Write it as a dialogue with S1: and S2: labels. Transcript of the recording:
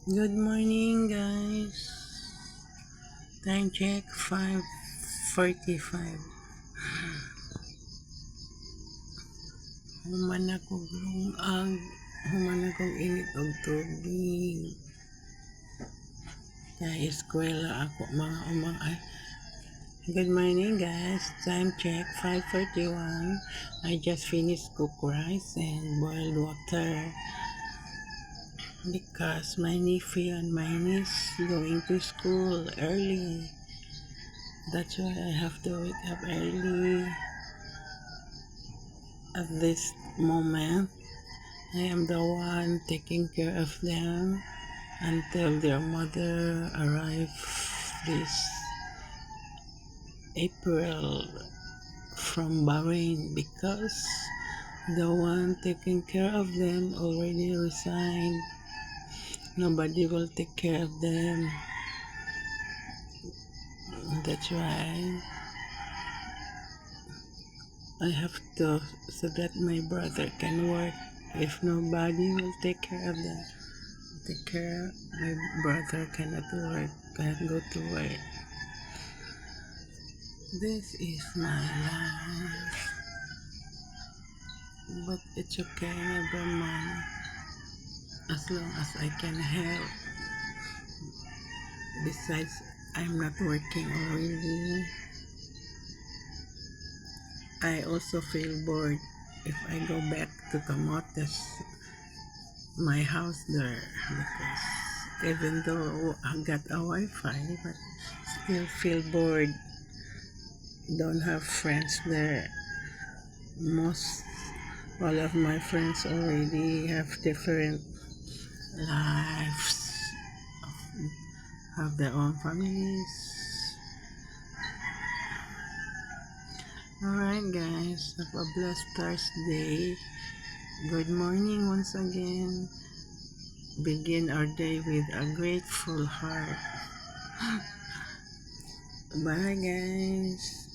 S1: Good morning, guys. Time check 5:45. Human akong lungag, human akong init og tubig. Kaya eskwela ako mga umang ay. Good morning, guys. Time check 5:41. I just finished cook rice and boiled water because my nephew and my niece going to school early. That's why I have to wake up early. At this moment, I am the one taking care of them until their mother arrives this April from Bahrain because the one taking care of them already resigned. Nobody will take care of them. That's why I have to, so that my brother can work. If nobody will take care of them, take care, my brother cannot work, cannot go to work. This is my life, but it's okay, never mind. As long as I can help. Besides, I'm not working already. I also feel bored if I go back to Camotes, my house there, because even though I got a Wi-Fi, but still feel bored. Don't have friends there. Most all of my friends already have different lives, have their own families. Alright, guys, have a blessed Thursday. Good morning once again. Begin our day with a grateful heart. Bye, guys.